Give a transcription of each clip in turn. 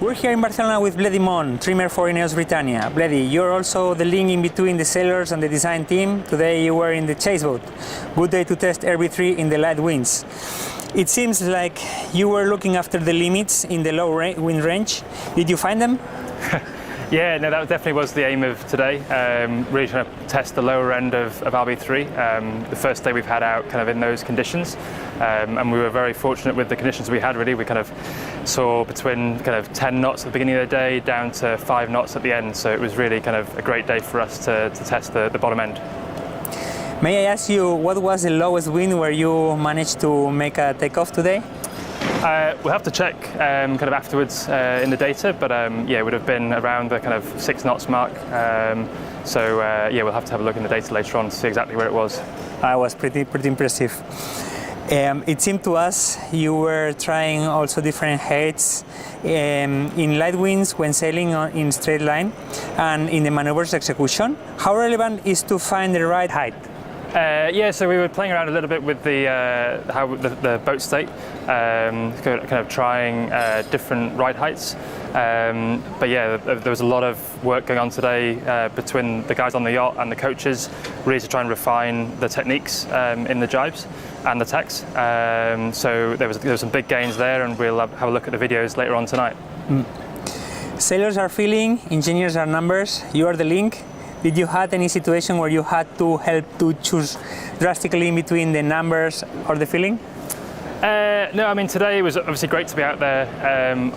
We're here in Barcelona with Bledi Mon, trimmer for INEOS Britannia. Bledi, you're also the link in between the sailors and the design team. Today you were in the chase boat. Good day to test RB3 in the light winds. It seems like you were looking after the limits in the low wind range. Did you find them? Yeah, no, that definitely was the aim of today. Really trying to test the lower end of RB3. The first day we've had out kind of in those conditions, and we were very fortunate with the conditions we had. Really, we kind of saw between kind of 10 knots at the beginning of the day down to 5 knots at the end. So it was really kind of a great day for us to test the bottom end. May I ask you, what was the lowest wind where you managed to make a takeoff today? We'll have to check kind of afterwards in the data, but yeah, it would have been around the kind of 6 knots mark. So yeah, we'll have to have a look in the data later on to see exactly where it was. It was pretty impressive. It seemed to us you were trying also different heights in light winds when sailing in straight line and in the maneuvers execution. How relevant is to find the right height? Yeah, so we were playing around a little bit with the boat state, kind of trying different ride heights. But yeah, there was a lot of work going on today between the guys on the yacht and the coaches, really to try and refine the techniques in the jibes and the tacks. So there was some big gains there, and we'll have a look at the videos later on tonight. Sailors are feeling, engineers are numbers. You are the link. Did you have any situation where you had to help to choose drastically in between the numbers or the feeling? No, I mean today it was obviously great to be out there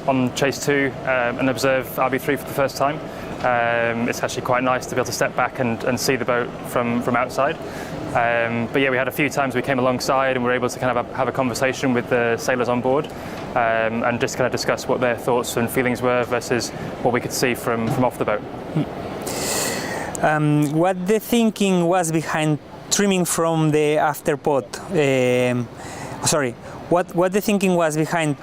on Chase 2 and observe RB3 for the first time. It's actually quite nice to be able to step back and see the boat from outside. But yeah, we had a few times we came alongside and were able to kind of have a conversation with the sailors on board and just kind of discuss what their thoughts and feelings were versus what we could see from off the boat. What the thinking was behind trimming from the afterpod? What the thinking was behind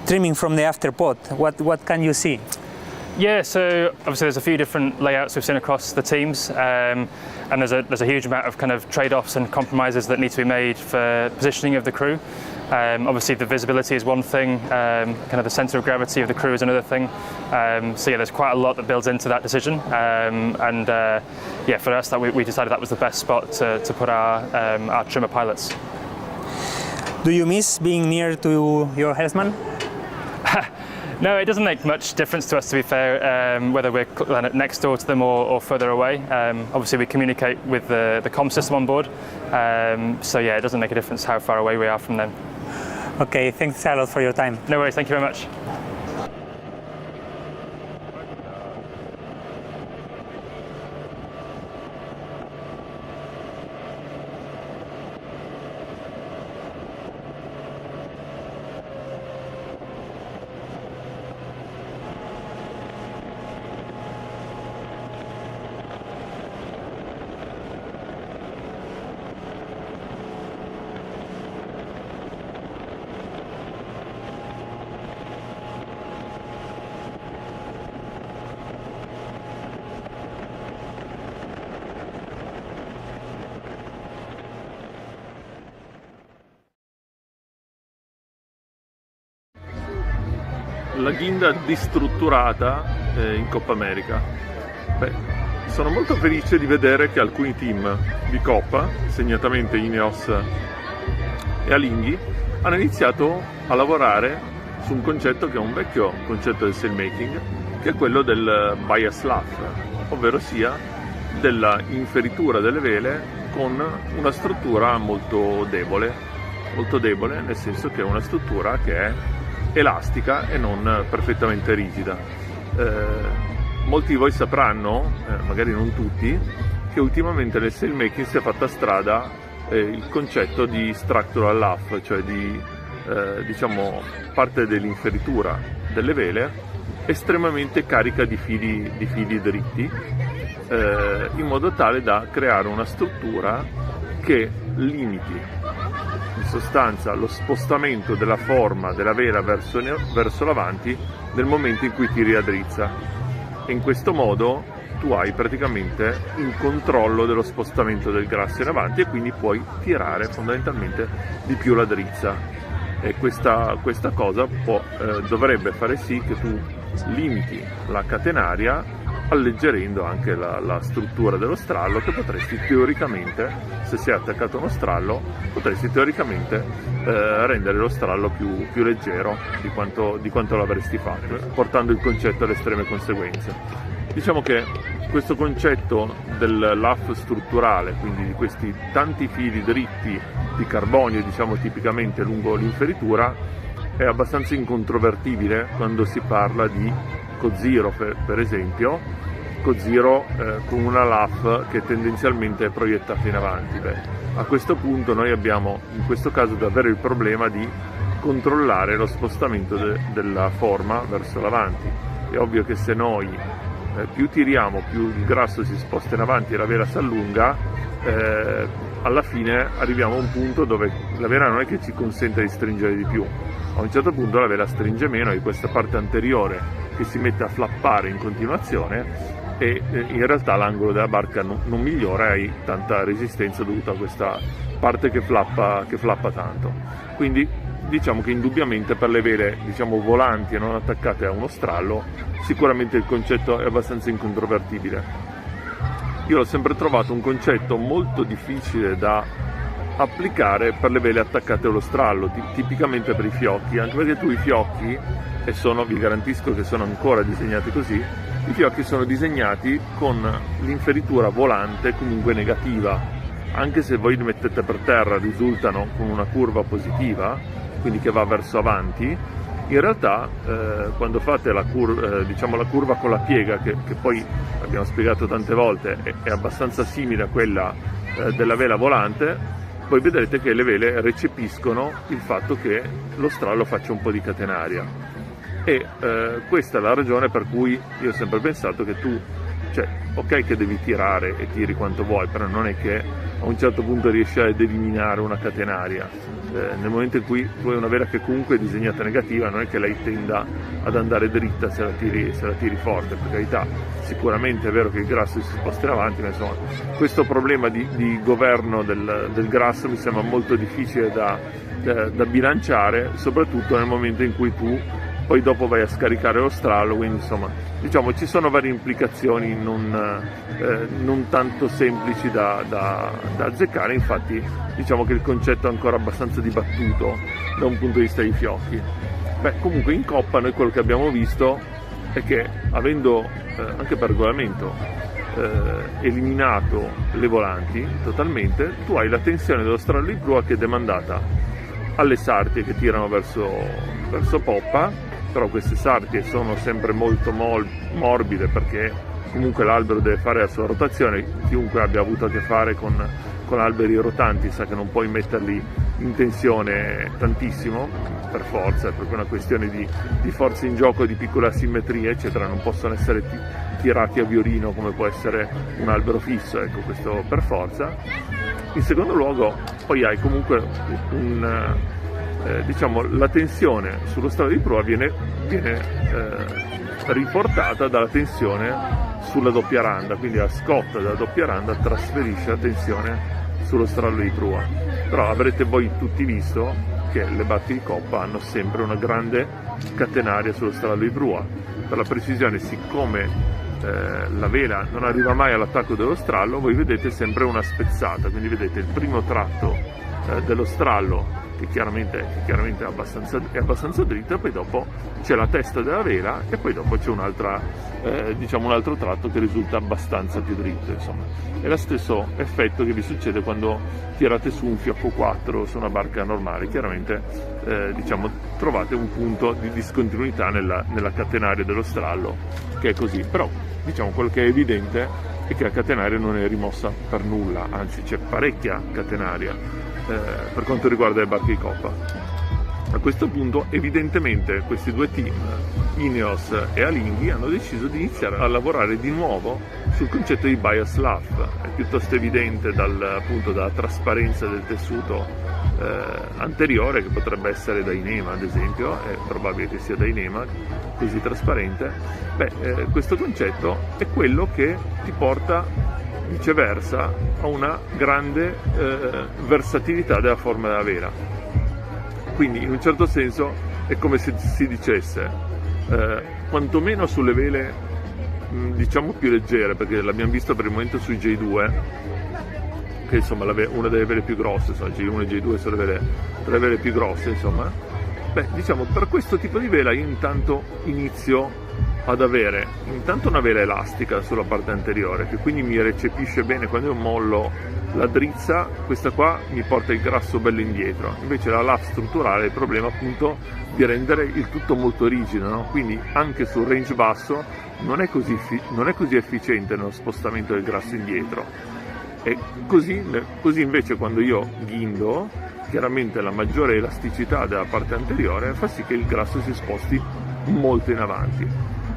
trimming from the afterpod? What can you see? Yeah, so obviously there's a few different layouts we've seen across the teams, and there's a huge amount of kind of trade-offs and compromises that need to be made for positioning of the crew. Obviously the visibility is one thing, kind of the centre of gravity of the crew is another thing. So yeah, there's quite a lot that builds into that decision, and yeah, for us we decided that was the best spot to put our trimmer pilots. Do you miss being near to your helmsman? No, it doesn't make much difference to us, to be fair, whether we're next door to them or further away. Obviously we communicate with the comm system on board, so yeah, it doesn't make a difference how far away we are from them. Okay, thanks a lot for your time. No worries, thank you very much. La ghinda distrutturata in Coppa America. Beh, sono molto felice di vedere che alcuni team di Coppa, segnatamente INEOS e Alinghi, hanno iniziato a lavorare su un concetto che è un vecchio concetto del sailmaking, che è quello del bias luff, ovvero sia della inferitura delle vele con una struttura molto debole, nel senso che è una struttura che è elastica e non perfettamente rigida. Molti di voi sapranno, magari non tutti, che ultimamente nel sailmaking si è fatta strada il concetto di structural luff, cioè di diciamo parte dell'inferitura delle vele estremamente carica di fili dritti, in modo tale da creare una struttura che limiti in sostanza lo spostamento della forma della vela verso l'avanti nel momento in cui tiri a drizza, e in questo modo tu hai praticamente il controllo dello spostamento del grasso in avanti e quindi puoi tirare fondamentalmente di più la drizza. e questa cosa dovrebbe fare sì che tu limiti la catenaria alleggerendo anche la struttura dello strallo, che potresti teoricamente, se sei attaccato a uno strallo, potresti teoricamente rendere lo strallo più leggero di quanto l'avresti fatto, portando il concetto alle estreme conseguenze. Diciamo che questo concetto del LAF strutturale, quindi di questi tanti fili dritti di carbonio, diciamo tipicamente lungo l'inferitura, è abbastanza incontrovertibile quando si parla di Cozero, per esempio, Cozero con una LAF che tendenzialmente è proiettata in avanti. A questo punto noi abbiamo in questo caso davvero il problema di controllare lo spostamento della forma verso l'avanti. È ovvio che se noi più tiriamo, più il grasso si sposta in avanti e la vela si allunga, alla fine arriviamo a un punto dove la vela non è che ci consente di stringere di più. A un certo punto la vela stringe meno, e questa parte anteriore che si mette a flappare in continuazione, e in realtà l'angolo della barca non migliora, e hai tanta resistenza dovuta a questa parte che flappa tanto. Quindi diciamo che indubbiamente per le vele, diciamo, volanti e non attaccate a uno strallo, sicuramente il concetto è abbastanza incontrovertibile. Io l'ho sempre trovato un concetto molto difficile da applicare per le vele attaccate allo strallo, tipicamente per i fiocchi, anche perché tu i fiocchi, e vi garantisco che sono ancora disegnati così, i fiocchi sono disegnati con l'inferitura volante comunque negativa, anche se voi li mettete per terra risultano con una curva positiva, quindi che va verso avanti. In realtà quando fate la curva con la piega, che poi abbiamo spiegato tante volte è abbastanza simile a quella della vela volante, poi vedrete che le vele recepiscono il fatto che lo strallo faccia un po' di catenaria. E questa è la ragione per cui io ho sempre pensato che tu, ok che devi tirare e tiri quanto vuoi, però non è che a un certo punto riesci ad eliminare una catenaria. Nel momento in cui tu hai una vela che comunque è disegnata negativa, non è che lei tenda ad andare dritta se la tiri forte. Per carità, sicuramente è vero che il grasso si sposta in avanti, ma insomma questo problema di governo del grasso mi sembra molto difficile da bilanciare, soprattutto nel momento in cui tu poi dopo vai a scaricare lo strallo. Quindi insomma, diciamo, ci sono varie implicazioni non tanto semplici da azzeccare. Infatti diciamo che il concetto è ancora abbastanza dibattuto da un punto di vista dei fiocchi. Comunque in coppa noi quello che abbiamo visto è che, avendo anche per regolamento eliminato le volanti totalmente, tu hai la tensione dello strallo di prua che è demandata alle sartie che tirano verso poppa. Però queste sartie sono sempre molto morbide, perché comunque l'albero deve fare la sua rotazione. Chiunque abbia avuto a che fare con alberi rotanti sa che non puoi metterli in tensione tantissimo, per forza, è proprio una questione di forza in gioco, di piccole asimmetrie eccetera, non possono essere tirati a violino come può essere un albero fisso, ecco, questo per forza. In secondo luogo poi hai comunque la tensione sullo strallo di prua viene riportata dalla tensione sulla doppia randa, quindi la scotta della doppia randa trasferisce la tensione sullo strallo di prua. Però avrete voi tutti visto che le barche di coppa hanno sempre una grande catenaria sullo strallo di prua. Per la precisione, siccome la vela non arriva mai all'attacco dello strallo, voi vedete sempre una spezzata, quindi vedete il primo tratto dello strallo che chiaramente è abbastanza dritta, poi dopo c'è la testa della vela e poi dopo c'è un altro tratto che risulta abbastanza più dritto. Insomma, è lo stesso effetto che vi succede quando tirate su un fiocco 4 su una barca normale. Chiaramente trovate un punto di discontinuità nella catenaria dello strallo, che è così. Però quello che è evidente è che la catenaria non è rimossa per nulla, anzi c'è parecchia catenaria per quanto riguarda le barche di coppa. A questo punto evidentemente questi due team, INEOS e Alinghi, hanno deciso di iniziare a lavorare di nuovo sul concetto di bias LAF. È piuttosto evidente dalla trasparenza del tessuto anteriore, che potrebbe essere da INEMA ad esempio, è probabile che sia da INEMA, così trasparente. Questo concetto è quello che ti porta viceversa a una grande versatilità della forma della vela. Quindi in un certo senso è come se si dicesse, quantomeno sulle vele diciamo più leggere, perché l'abbiamo visto per il momento sui J2, che insomma una delle vele più grosse, insomma, J1 e J2 sono le vele più grosse, insomma. Beh, diciamo, per questo tipo di vela io intanto inizio ad avere intanto una vela elastica sulla parte anteriore, che quindi mi recepisce bene quando io mollo la drizza. Questa qua mi porta il grasso bello indietro, invece la LAF strutturale ha il problema appunto di rendere il tutto molto rigido, no? Quindi anche sul range basso non è così efficiente nello spostamento del grasso indietro, e così invece quando io ghindo, chiaramente la maggiore elasticità della parte anteriore fa sì che il grasso si sposti molto in avanti.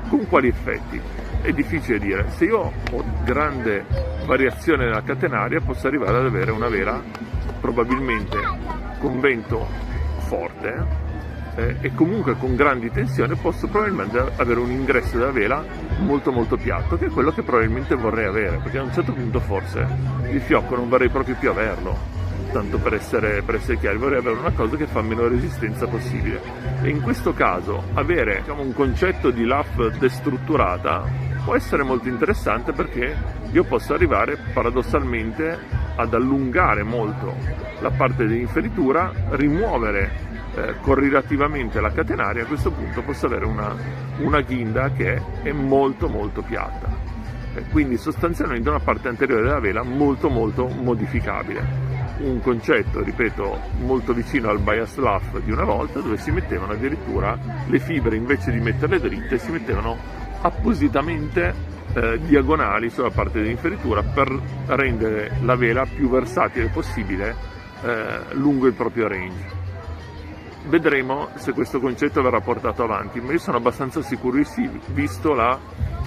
Con quali effetti? È difficile dire. Se io ho grande variazione nella catenaria posso arrivare ad avere una vela probabilmente con vento forte, e comunque con grandi tensioni posso probabilmente avere un ingresso della vela molto molto piatto, che è quello che probabilmente vorrei avere, perché a un certo punto forse il fiocco non vorrei proprio più averlo, tanto per essere chiari, vorrei avere una cosa che fa meno resistenza possibile. E in questo caso avere, diciamo, un concetto di LAF destrutturata può essere molto interessante, perché io posso arrivare paradossalmente ad allungare molto la parte dell'inferitura, rimuovere correlativamente la catenaria. A questo punto posso avere una ghinda che è molto molto piatta, quindi sostanzialmente una parte anteriore della vela molto molto modificabile. Un concetto, ripeto, molto vicino al bias LAF di una volta, dove si mettevano addirittura le fibre, invece di metterle dritte, si mettevano appositamente diagonali sulla parte dell'inferitura per rendere la vela più versatile possibile lungo il proprio range. Vedremo se questo concetto verrà portato avanti, ma io sono abbastanza sicuro di sì, visto la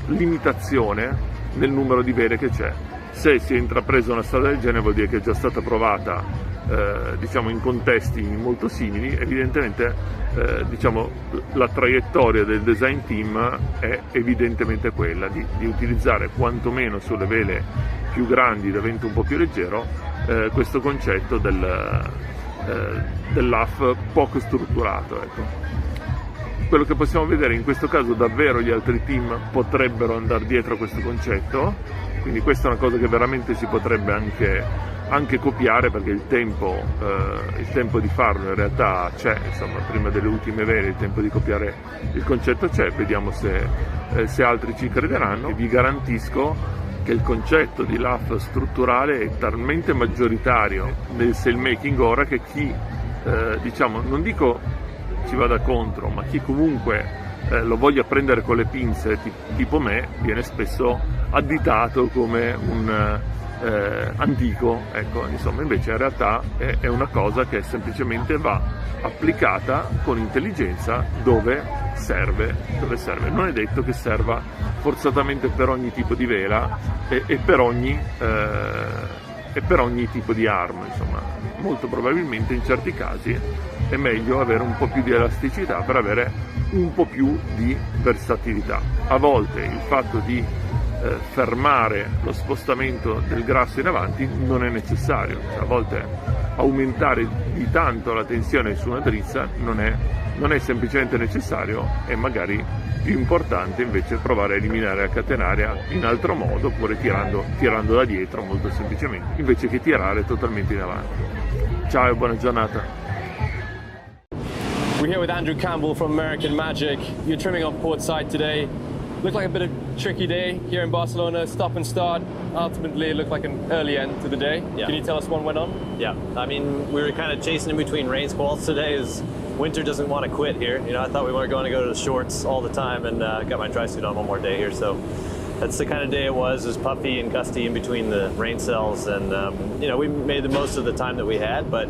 limitazione nel numero di vele che c'è. Se si è intrapresa una strada del genere vuol dire che è già stata provata diciamo in contesti molto simili. Evidentemente diciamo, la traiettoria del design team è evidentemente quella di utilizzare quantomeno sulle vele più grandi da vento un po' più leggero questo concetto dell'AF poco strutturato, ecco. Quello che possiamo vedere in questo caso, davvero gli altri team potrebbero andare dietro a questo concetto, quindi questa è una cosa che veramente si potrebbe anche copiare, perché il tempo di farlo in realtà c'è, insomma, prima delle ultime vele il tempo di copiare il concetto c'è. Vediamo se altri ci crederanno. Vi garantisco che il concetto di LAF strutturale è talmente maggioritario nel sailmaking ora che chi, diciamo, non dico ci vada contro, ma chi comunque lo voglia prendere con le pinze tipo me, viene spesso additato come un antico, ecco. Insomma, invece in realtà è una cosa che semplicemente va applicata con intelligenza dove serve. Non è detto che serva forzatamente per ogni tipo di vela e per ogni tipo di arma, insomma. Molto probabilmente in certi casi è meglio avere un po' più di elasticità per avere un po' più di versatilità. A volte il fatto di fermare lo spostamento del grasso in avanti non è necessario, cioè, a volte aumentare di tanto la tensione su una drizza non è semplicemente necessario, è magari più importante invece provare a eliminare la catenaria in altro modo, oppure tirando da dietro molto semplicemente, invece che tirare totalmente in avanti. Ciao e buona giornata. We're here with Andrew Campbell from American Magic. You're trimming off port side today. Looked like a bit of a tricky day here in Barcelona, stop and start. Ultimately, it looked like an early end to the day. Yeah. Can you tell us what went on? Yeah, I mean, we were kind of chasing in between rain squalls today as winter doesn't want to quit here. You know, I thought we were going to go to the shorts all the time, and got my dry suit on one more day here. So that's the kind of day it was. It was puffy and gusty in between the rain cells, and you know, we made the most of the time that we had, but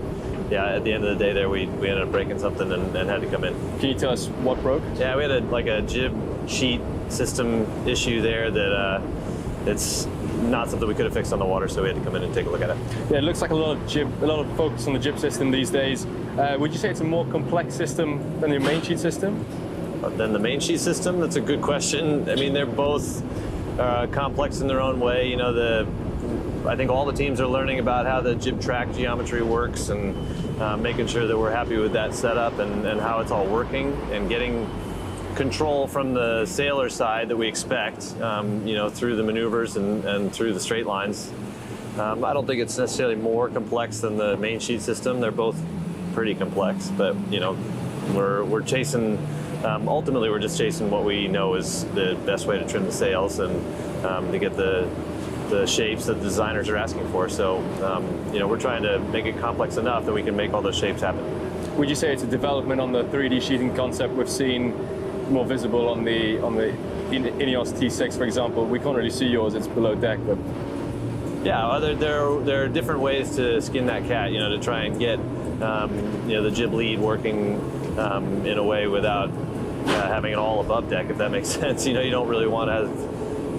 yeah, at the end of the day there, we ended up breaking something and had to come in. Can you tell us what broke? Yeah, we had a jib sheet system issue there that it's not something we could have fixed on the water, so we had to come in and take a look at it. Yeah, it looks like a lot of focus on the jib system these days. Would you say it's a more complex system than your main sheet system? Than the main sheet system? That's a good question. I mean, they're both complex in their own way. You know, I think all the teams are learning about how the jib track geometry works and making sure that we're happy with that setup and how it's all working and getting control from the sailor side that we expect, through the maneuvers and through the straight lines. I don't think it's necessarily more complex than the main sheet system. They're both pretty complex, but we're chasing. Ultimately, we're just chasing what we know is the best way to trim the sails and to get the shapes that the designers are asking for. So, we're trying to make it complex enough that we can make all those shapes happen. Would you say it's a development on the 3D sheeting concept we've seen more visible on the INEOS T6, for example? We can't really see yours; it's below deck, but. Yeah, there are different ways to skin that cat, to try and get the jib lead working in a way without having it all above deck, if that makes sense. You don't really want to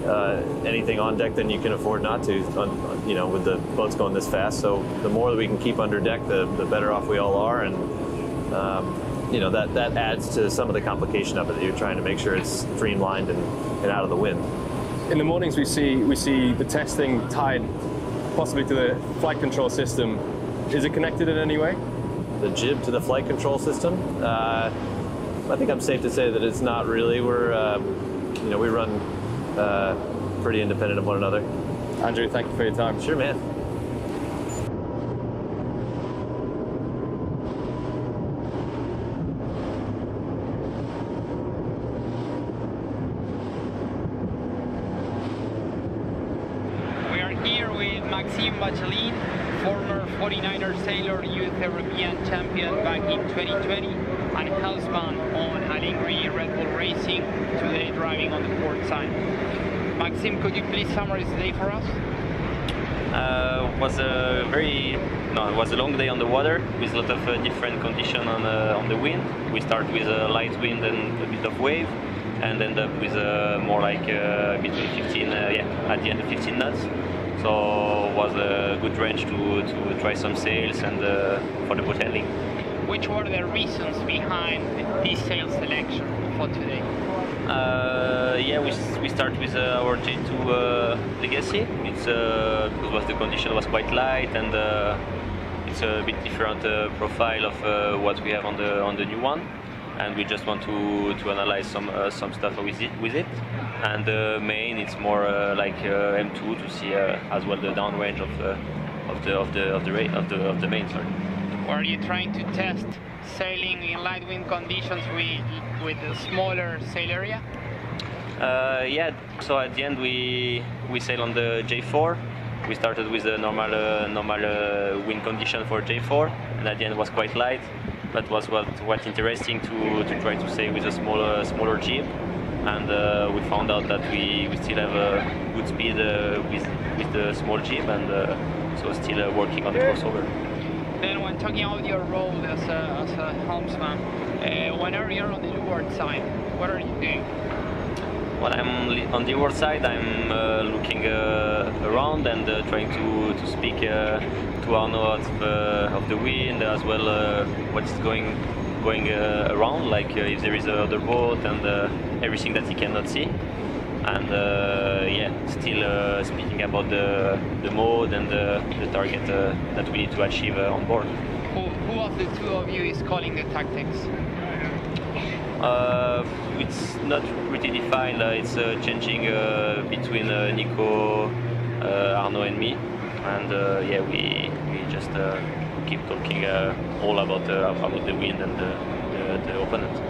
have anything on deck than you can afford not to, with the boats going this fast. So the more that we can keep under deck, the better off we all are, and that adds to some of the complication of it. You're trying to make sure it's streamlined and out of the wind. In the mornings, we see the testing tied possibly to the flight control system. Is it connected in any way? The jib to the flight control system? I think I'm safe to say that it's not really. We run pretty independent of one another. Andrew, thank you for your time. Sure, man. Former 49er sailor, youth European champion back in 2020, and husband on Alinghi Red Bull Racing, today driving on the port side. Maxime, could you please summarize the day for us? It was a long day on the water with a lot of different conditions on the wind. We start with a light wind and a bit of wave, and end up with more like between 15, at the end of 15 knots. So it was a good range to try some sails and for the boat handling. Which were the reasons behind this sail selection for today? We start with our J2 Legacy. It's because the condition was quite light and it's a bit different profile of what we have on the new one. And we just want to analyze some stuff with it. And the main, it's more like M2 to see as well the downrange of the main. Sorry. Were you trying to test sailing in light wind conditions with a smaller sail area? So at the end we sail on the J4. We started with a normal wind condition for J4, and at the end was quite light. That was what interesting to try to sail with a smaller jib, and we found out that we still have a good speed with the small jib, and so still working on the crossover. Then, when talking about your role as a helmsman, whenever you're on the leeward side, what are you doing? When I'm on the leeward side, I'm looking around and trying to speak to Arno of the wind, as well what's going around, like if there is another boat and everything that he cannot see. And still speaking about the mode and the target that we need to achieve on board. Who of the two of you is calling the tactics? It's not pretty defined. It's changing between Nico, Arno and me, and we just keep talking all about the wind and the opponent.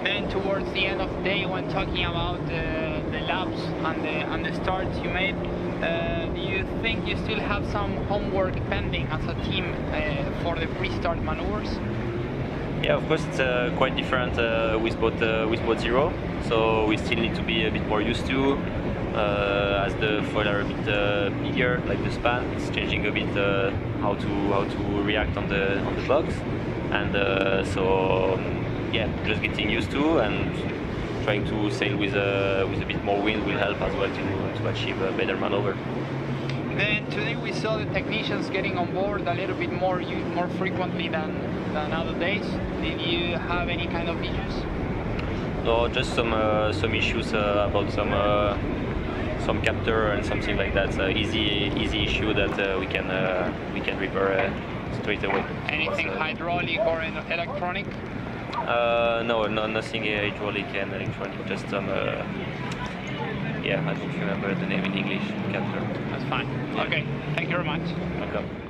Then towards the end of the day, when talking about the laps and the starts you made, do you think you still have some homework pending as a team for the pre-start maneuvers? Yeah, of course, it's quite different with boat zero, so we still need to be a bit more used to. As the foil are a bit bigger, like the span, it's changing a bit how to react on the box, and just getting used to and trying to sail with a bit more wind will help as well to achieve a better maneuver. Then today we saw the technicians getting on board a little bit more frequently than other days. Did you have any kind of issues? No, just some issues about some some captor and something like that. So easy issue that we can repair straight away. Anything hydraulic or electronic? No, nothing hydraulic and electronic. Just some. I don't remember the name in English. Captor. That's fine. Yeah. Okay. Thank you very much. Welcome.